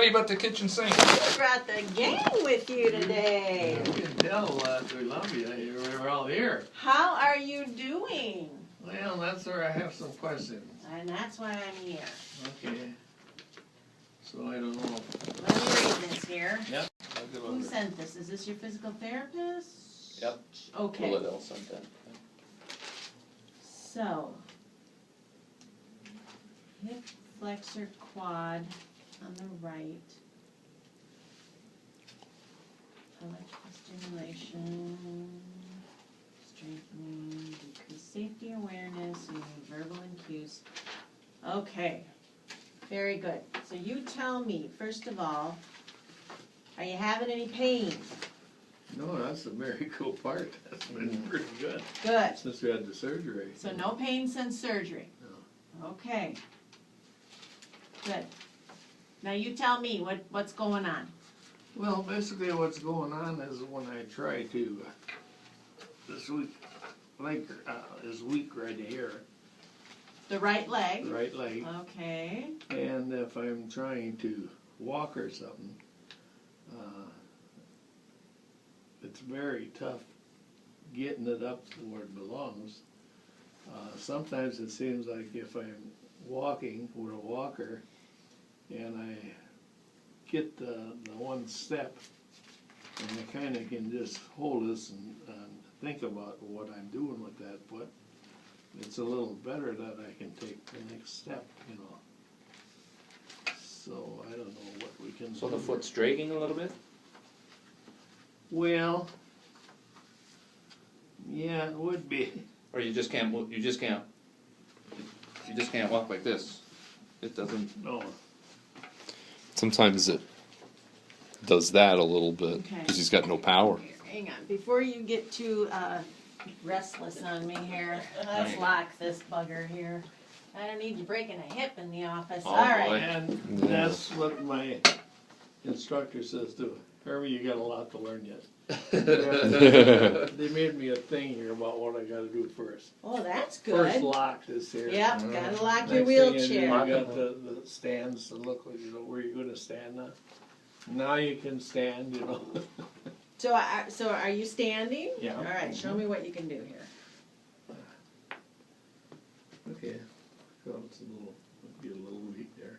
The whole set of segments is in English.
anybody but the kitchen sink. You brought the gang with you today. You can tell we love you. We're all here. How are you doing? Well, that's where I have some questions. And that's why I'm here. Okay. So I don't know. Let me read this here. Yep. Who sent this? Is this your physical therapist? Yep. Okay. Philadelphia sent that. So, hip flexor quad on the right. Electrical stimulation, strengthening, decrease safety awareness, using verbal and cues. Okay, very good. So you tell me, first of all, are you having any pain? No, that's the very cool part. That's been pretty good. Good. Since we had the surgery. So no pain since surgery? No. Okay. Good. Now you tell me what's going on. Well, basically what's going on is when I try to, this weak leg is weak right here. The right leg? Right leg. Okay. And if I'm trying to walk or something, it's very tough getting it up where it belongs. Sometimes it seems like if I'm walking with a walker and I get the one step and I kind of can just hold this and think about what I'm doing with that foot, it's a little better that I can take the next step, you know. So I don't know what we can So do. the foot's dragging a little bit? Well, yeah, it would be. Or you just can't, you just can't walk like this. It doesn't. No. Sometimes it does that a little bit Okay. because he's got no power. Here, hang on. Before you get too restless on me here, let's lock this bugger here. I don't need you breaking a hip in the office. Oh, All right. boy. And Yeah. that's what my instructor says too. Hermie, you got a lot to learn yet. They made me a thing here about what I gotta do first. Oh, that's First good. lock this here. Yep, gotta lock Next your thing you do, wheelchair. You got the stands to look like, you know, where you're gonna stand now. Now you can stand, you know. So are you standing? Yeah. All right, show me what you can do here. Okay. So it's be a little weak there.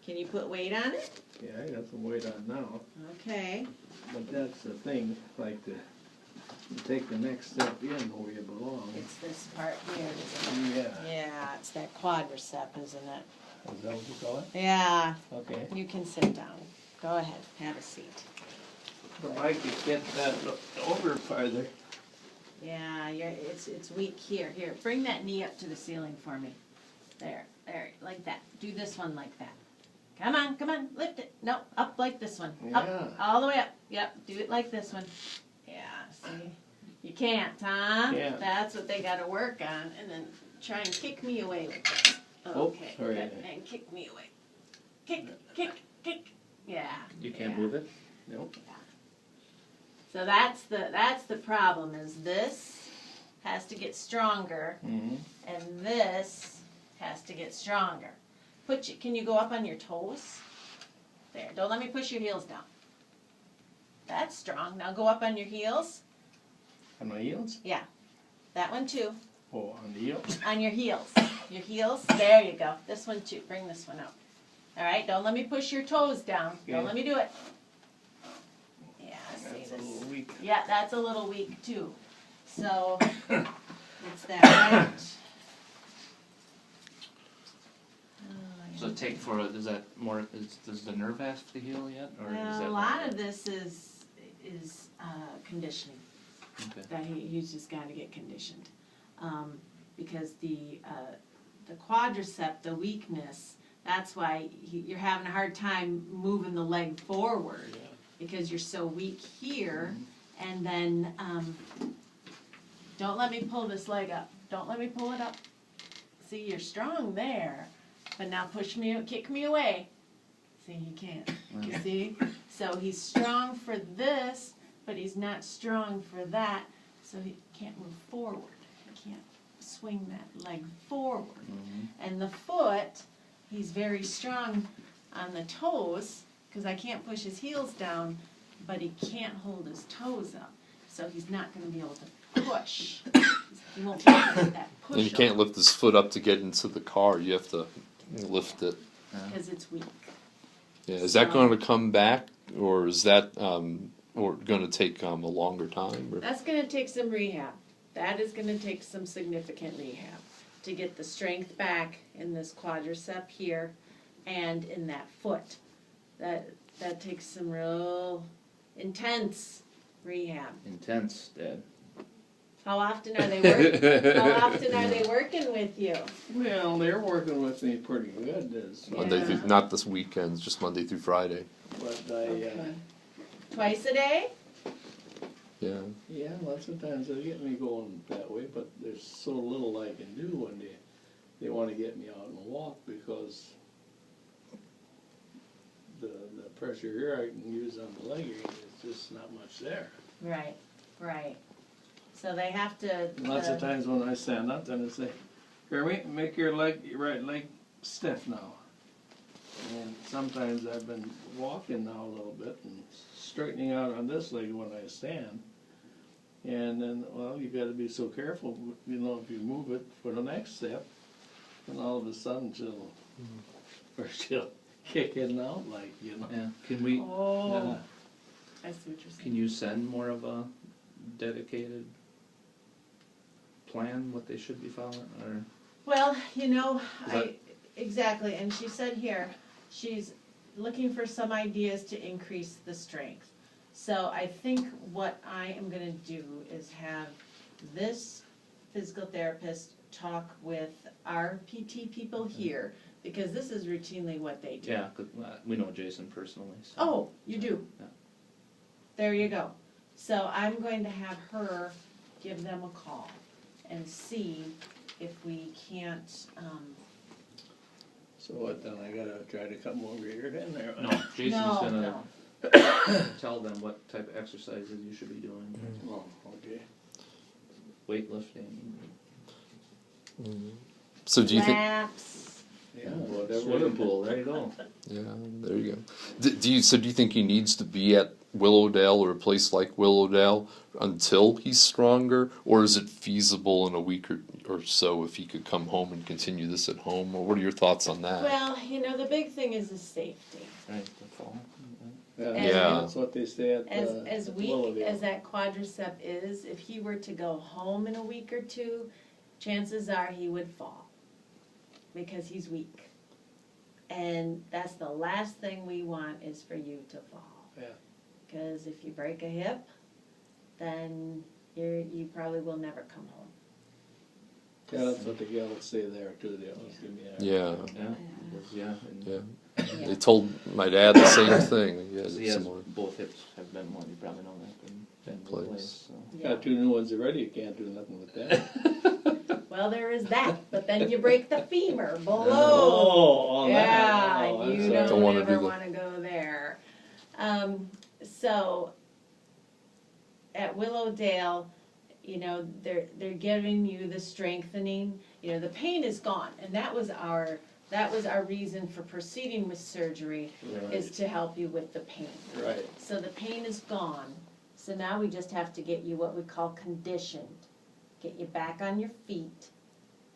Can you put weight on it? Yeah, I got some weight on now. Okay. But that's the thing, like to take the next step in where you belong. It's this part here, isn't it? Yeah. Yeah, it's that quadricep, isn't it? Is that what you call it? Yeah. Okay. You can sit down. Go ahead, have a seat. If I could get that over farther. Yeah, it's weak here. Here, bring that knee up to the ceiling for me. There, like that. Do this one like that. Come on, lift it. No, up like this one. Yeah. Up, all the way up. Yep, do it like this one. Yeah, see? You can't, huh? Yeah. That's what they gotta work on. And then try and kick me away with this. Okay, sorry. good. And kick me away. Kick. Yeah. You can't yeah. move it? Nope. So that's the problem, is this has to get stronger, Mm-hmm. and this has to get stronger. Can you go up on your toes? There, don't let me push your heels down. That's strong. Now go up on your heels. On my heels? Yeah, that one too. Oh, on the heels? On your heels. Your heels, there you go. This one too, bring this one up. All right, don't let me push your toes down. Don't Okay. let me do it. Yeah, see That's a this. little weak. Yeah, that's a little weak too. So it's that right. So is that more, does the nerve have to heal yet? Or is Well, that a lot of this is conditioning. Okay. That he's just got to get conditioned, because the quadricep, the weakness. That's why you're having a hard time moving the leg forward, Yeah. because you're so weak here. And then don't let me pull this leg up. Don't let me pull it up. See, you're strong there, but now kick me away. See, he can't. You see? So he's strong for this, but he's not strong for that, so he can't move forward. He can't swing that leg forward. And the foot, he's very strong on the toes, cause I can't push his heels down, but he can't hold his toes up, so he's not gonna be able to push. He won't be able to get that push And you can't up, lift his foot up to get into the car. You have to lift it. cause it's weak. Yeah. Is that going to come back, or is that or going to take a longer time? Or? That's gonna take some rehab. That is gonna take some significant rehab to get the strength back in this quadricep here and in that foot. That takes some real intense rehab. Intense, Dad. How often are they working with you? Well, they're working with me pretty good, Monday through, not this weekend, just Monday through Friday. but Okay. Twice a day? Yeah. yeah, lots of times they get me going that way, but there's so little I can do when they wanna get me out and walk, because the pressure here I can use on the leg area is just not much there. Right, right. So they have to. Lots of times when I stand up, then I say, Hermie, make your right leg stiff now. And sometimes I've been walking now a little bit and straightening out on this leg when I stand. And then, well, you gotta be so careful, if you move it for the next step, and all of a sudden she'll kick in and out Yeah. Can we? Oh, Yeah. I see what you're saying. Can you send more of a dedicated plan what they should be following, or? Well, But- exactly, and she said here, she's looking for some ideas to increase the strength. So I think what I am gonna do is have this physical therapist talk with our PT people here, because this is routinely what they do. Yeah, 'cause, we know Jason personally. So. Oh, you do? Yeah. There you go. So I'm going to have her give them a call and see if we can't, So what, then I gotta try to come over here in there? No, Jason's no, gonna no. tell them what type of exercises you should be doing. Oh, okay. Weightlifting. So do you think? Laps. Yeah, whatever. Swimming pool. There you go. Yeah, there you go. Do you think he needs to be at Willowdale or a place like Willowdale until he's stronger, or is it feasible in a week or so if he could come home and continue this at home? Or what are your thoughts on that? Well, the big thing is the safety. Right, the fall. Yeah, Yeah. that's what they say at As weak Willowdale. as that quadricep is, if he were to go home in a week or two, chances are he would fall, because he's weak. And that's the last thing we want, is for you to fall. Yeah. Because if you break a hip, then you probably will never come home. Yeah, that's what the gals say there too, they always give me a. Yeah, Yeah. Because, yeah. And yeah. They told my dad the same thing. He had he has similar. both hips have been one. You probably know that. Been Place. replaced. So. Yeah. Got 2 new ones already, you can't do nothing with that. Well, there is that, but then you break the femur below. Oh, Yeah, that. Oh, I'm you sorry. Don't wanna ever do that. want to go there. So at Willowdale, they're giving you the strengthening. The pain is gone, and that was our reason for proceeding with surgery, is Right, to help you with the pain. right. So the pain is gone. So now we just have to get you what we call conditioned. Get you back on your feet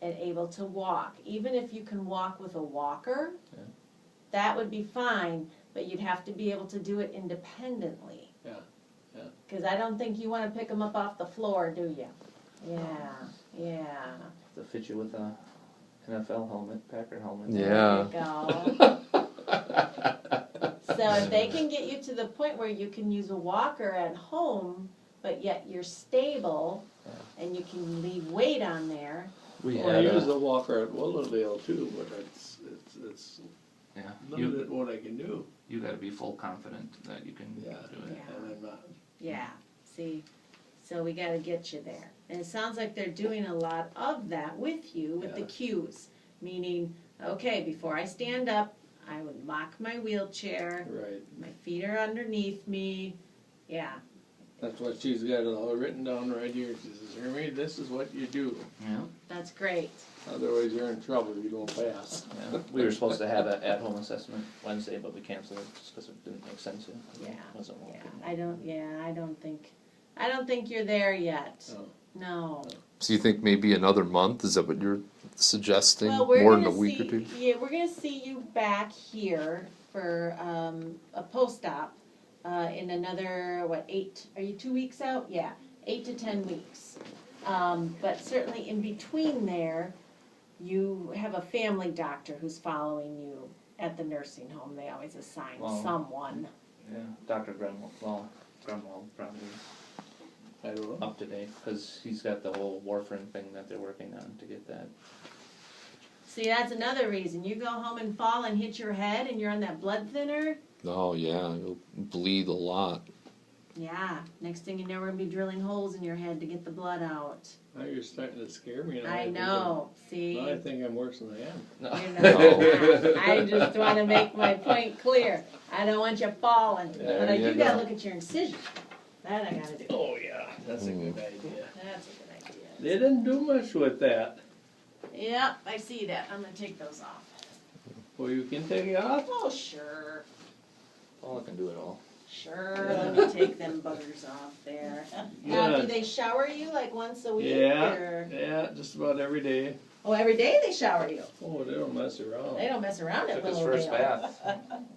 and able to walk. Even if you can walk with a walker, Yeah. that would be fine, but you'd have to be able to do it independently. Yeah, yeah. Because I don't think you want to pick them up off the floor, do you? Yeah. To fit you with a NFL helmet, Packer helmet. Yeah. There you go. So if they can get you to the point where you can use a walker at home, but yet you're stable, and you can leave weight on there. We Well, I had use the walker at Willowdale too, but it's yeah. limited what I can do. You got to be full confident that you can Yeah, do it. Yeah. and I'm not. Yeah, see, so we gotta get you there. And it sounds like they're doing a lot of that with you, with the Yeah. cues. Meaning, okay, before I stand up, I would lock my wheelchair, Right. my feet are underneath me, yeah. That's what she's got it all written down right here. She says, Hermie, this is what you do. Yeah. That's great. Otherwise, you're in trouble if you don't pass. Yeah. We were supposed to have an at-home assessment Wednesday, but we canceled it just because it didn't make sense. It Yeah. wasn't Yeah, working. I don't think you're there yet. Oh. No. So you think maybe another month? Is that what you're suggesting? Well, we're More than gonna a week see, or two? yeah, we're gonna see you back here for, a post-op, in another, what, 8, are you 2 weeks out? Yeah, 8 to 10 weeks. But certainly in between there, you have a family doctor who's following you at the nursing home. They always assign Wow. someone. Yeah, Dr. Grunwald probably I don't know. up to date, because he's got the whole warfarin thing that they're working on to get that. See, that's another reason. You go home and fall and hit your head and you're on that blood thinner. Oh yeah, you'll bleed a lot. Yeah, next thing you know, we're gonna be drilling holes in your head to get the blood out. Now you're starting to scare me. I know, see? Now I think I'm worse than I am. No. You're not. I just wanna make my point clear. I don't want you falling. There But I you do gotta go. look at your incision. That I gotta do. Oh, yeah, that's a good idea. That's a good idea. They didn't do much with that. Yep, I see that. I'm gonna take those off. Well, you can take it off. Oh, sure. Paula can do it all. Sure, let me take them buggers off there. Now, Yeah. do they shower you like once a week? Yeah, Or? yeah, just about every day. Oh, every day they shower you. Oh, they don't mess around. They don't mess around at Took his Willowdale. first bath,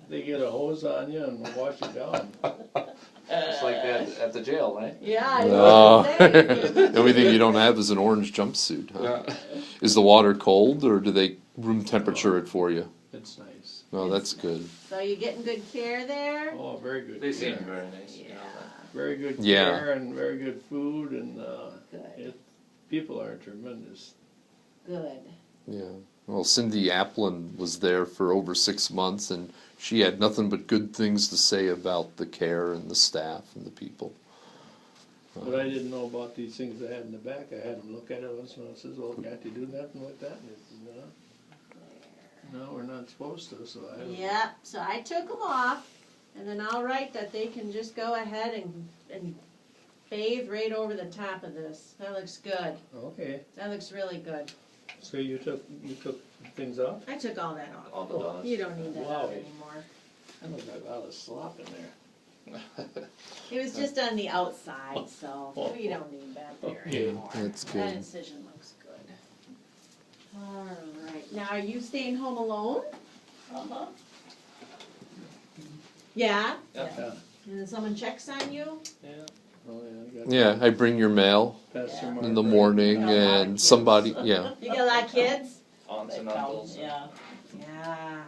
They get a hose on you and wash you down. just like that at the jail, right? Yeah, I No. was gonna say. The only thing you don't have is an orange jumpsuit. Huh? Yeah. Is the water cold, or do they room temperature it for you? It's nice. Oh, that's good. So you getting good care there? Oh, very good. They seem care. very nice. Yeah, Very good Yeah. care and very good food and, good, people are tremendous. good. Yeah. Well, Cindy Applin was there for over 6 months, and she had nothing but good things to say about the care and the staff and the people. But I didn't know about these things I had in the back. I had them look at it once and I says, well, can't you do nothing with that? And he says, no, we're not supposed to, so I. Yep, so I took them off, and then I'll write that they can just go ahead and bathe right over the top of this. That looks good. Okay, That looks really good. so you took things off? I took all that off. All the dogs. You don't need that Wow. out anymore. I look like all the slop in there. It was just on the outside, so we don't need that there Okay. anymore. That's That good. incision looks good. Alright, now are you staying home alone? Uh-huh. Yeah? Yeah. Yeah. And then someone checks on you? Yeah. Oh, yeah, I got Yeah, I bring your mail Pastor Yeah. in the Mark. morning, Yeah, a lot of and kids. somebody, yeah. You got a lot of kids? Aunts They and come, uncles. yeah. Yeah.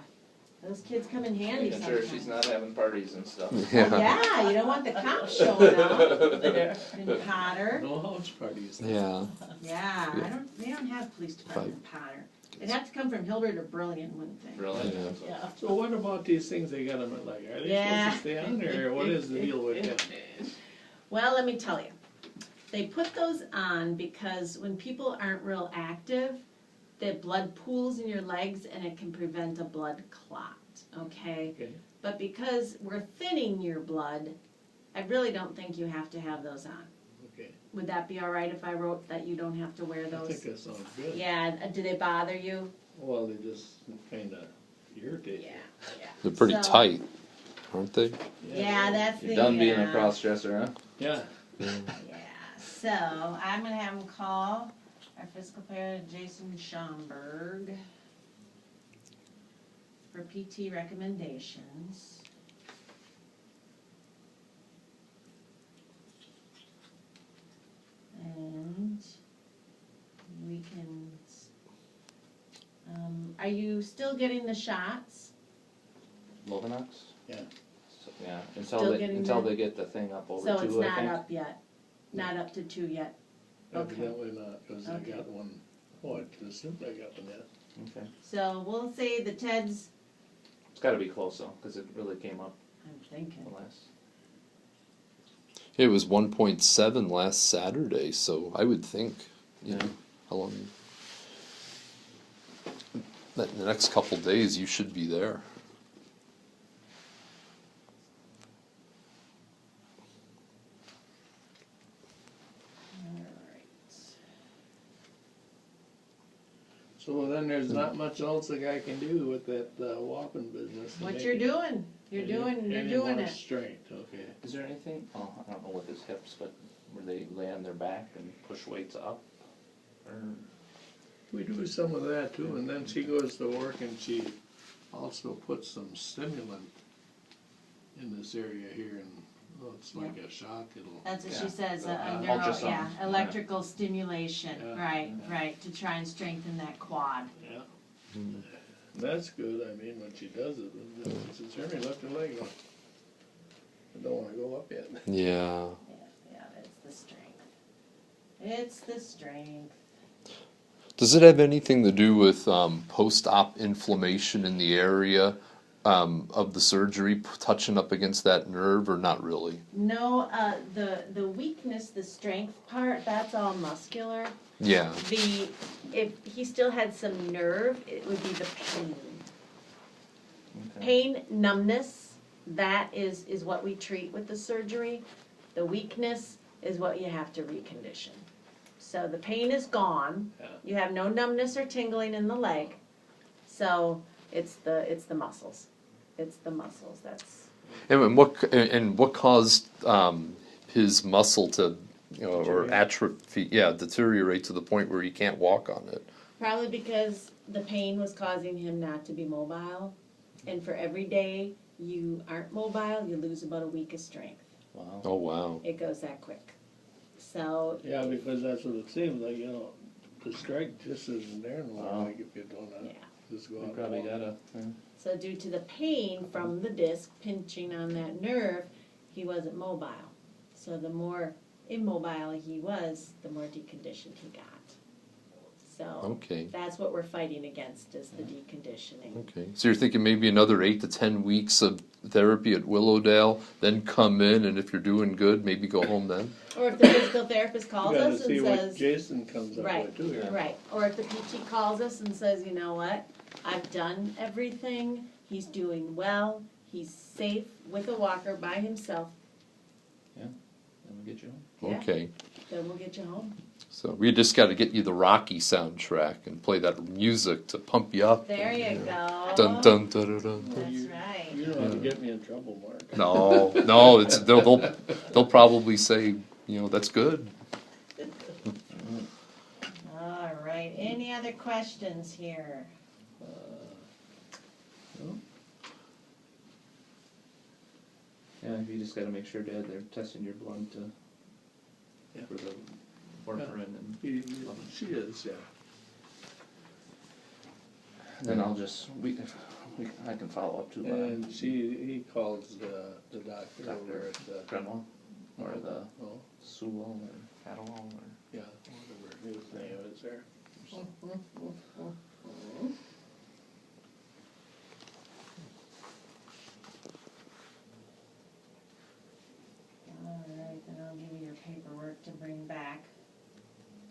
Those kids come in handy Making sometimes. sure she's not having parties and stuff. Yeah. Yeah, you don't want the cops showing up There. in Potter. No house parties. Yeah. Yeah, they don't have police department in Potter. They'd have to come from Hildred or Brilliant, wouldn't they? Really? Yeah. Yeah. So what about these things they got them at, like, are they Yeah. supposed to stay on, or what is the deal with them? Well, let me tell you. They put those on because when people aren't real active, the blood pools in your legs and it can prevent a blood clot, okay? Okay. But because we're thinning your blood, I really don't think you have to have those on. Okay, Would that be all right if I wrote that you don't have to wear I those? think that sounds good. Yeah, do they bother you? Well, they just kinda irritate Yeah, you. yeah. They're pretty So- tight, aren't they? Yeah, that's the. You're done being a cross-dresser, huh? Yeah, Yeah, so I'm gonna have them call our physical therapist, Jason Schomburg, for PT recommendations. And we can, are you still getting the shots? Lovenox? Yeah. So, yeah, Still until getting they get the thing up over So it's 2, I not think. up yet, not up to 2 yet. Okay. evidently not, cause I Okay. got one, oh, I assumed I got one yet. Okay. So we'll say the TEDS, It's gotta be close though, cause it really came up I'm thinking. the last. It was 1.7 last Saturday, so I would think, you know, how long? That in the next couple days, you should be there. So then there's not much else the guy can do with that whopping business. to What make you're it doing, you're any doing more it. strength, okay. Is there anything, oh, I don't know with his hips, but where they lay on their back and push weights up? Or, We do some of that too, and then she goes to work and she also puts some stimulant in this area here, and it's like a shock, it'll. That's what Yeah. she says, a Ultrasound. yeah, electrical stimulation, Yeah. right, to try and strengthen that quad. Yeah. That's good, I mean, when she does it, it's Hermie, lift your leg up. I don't wanna go up yet. Yeah. Yeah, it's the strength. It's the strength. Does it have anything to do with post-op inflammation in the area of the surgery, touching up against that nerve, or not really? No, the weakness, the strength part, that's all muscular. Yeah. If he still had some nerve, it would be the pain. okay. Pain, numbness, that is what we treat with the surgery. The weakness is what you have to recondition. So the pain is gone, Yeah. you have no numbness or tingling in the leg, so it's the muscles. It's the muscles, that's, And what caused his muscle to, or atrophy? Yeah, deteriorate to the point where he can't walk on it. probably because the pain was causing him not to be mobile. And for every day you aren't mobile, you lose about a week of strength. Wow. Oh wow. It goes that quick. So, Yeah, because that's what it seems like, the strength just isn't there no more, Wow. like if you don't yeah. just go You out. probably and walk. gotta, yeah. So due to the pain from the disc pinching on that nerve, he wasn't mobile. So the more immobile he was, the more deconditioned he got. So Okay. that's what we're fighting against, is the deconditioning. Okay. So you're thinking maybe another 8 to 10 weeks of therapy at Willowdale, then come in, and if you're doing good, maybe go home then. Or if the physical therapist You calls gotta us see and what says, Jason comes up right, with too here. right, or if the PT calls us and says, you know what, I've done everything, he's doing well, he's safe with a walker by himself, Then we'll get you home. Yeah. Okay. then we'll get you home. So we just got to get you the Rocky soundtrack and play that music to pump you up. There you go. Dun dun dun dun dun. That's You right. know how to get me in trouble, Mark. No, it's they'll probably say, that's good. All right, any other questions here? Yeah, you just gotta make sure, Dad, they're testing your blood to, Yeah. for the warfarin and She is, yeah. then I'll just, I can follow up too, And he calls the doctor over Doctor at the, Grandma, or the oh, Sewell, or Catawal, or. yeah, whatever his name is there. All right, then I'll give you your paperwork to bring back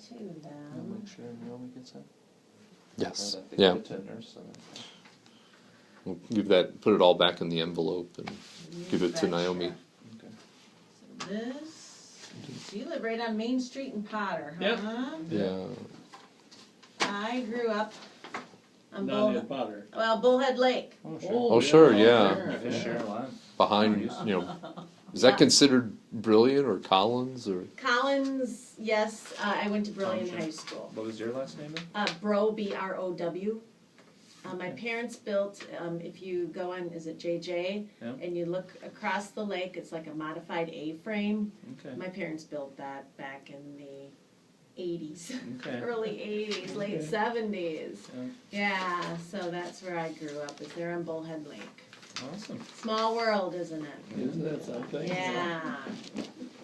to I'll them. make sure Naomi gets that. Yes. Or that they Yeah. give it to nurse, so that- We'll give that. Put it all back in the envelope and give it to You Naomi. betcha. Okay. So this, you live right on Main Street in Potter, Yep. huh? Yeah. I grew up on Down in Potter. Bullhead Lake. Oh, sure. Oh, sure, yeah. there, Fish share a lot. Behind, is that considered Brilliant or Collins or? Collins, yes, I went to Brilliant Township. High School. What was your last name then? Bro, B-R-O-W. My parents built, if you go on, is it JJ? Yeah. And you look across the lake, it's like a modified A-frame. Okay. My parents built that back in the 80s, Okay. early 80s, late Okay. 70s. Yeah. Yeah, so that's where I grew up, is there on Bullhead Lake. Awesome. Small world, isn't it? Isn't that something? Yeah,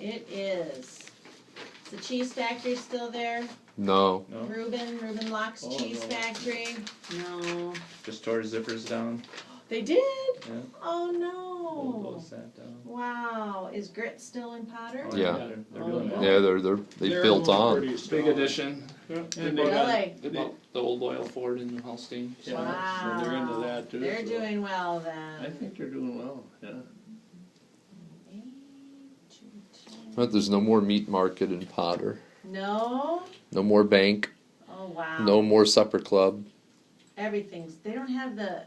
it is. Is the cheese factory still there? No. No, Reuben Locke's Oh, Cheese no. Factory? No. just tore zippers down. They did? Yeah. Oh Bulldozed no. that down. Wow. Is Grit still in Potter? Oh, Yeah. They're Oh, doing yeah. well. Yeah, they They're built on. pretty Big strong. addition. And They they bought- got- Really? They bought the old oil Ford in Holstein. Yeah, Wow. so they're into that too. They're so doing well I then. think they're doing well, yeah. 8 to 10. But there's no more meat market in Potter. No? No more bank. Oh wow. No more supper club. Everything's, they don't have the,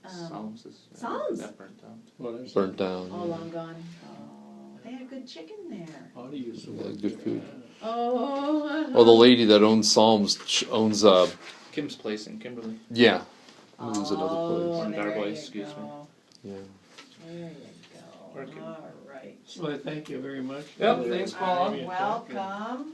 Psalms is. Psalms. That burnt down. What is Burnt it? down. all long gone. Oh, they had good chicken there. How do you use the Yeah, word? good food. Oh. Well, the lady that owns Psalms owns Kim's Place in Kimberly. yeah, owns another Oh, Or place. there Darboy, you excuse me. go. Yeah. There you Working. go, all right. Well, thank you very much. Yep, for thanks, the Paula. trivia talk, and Welcome.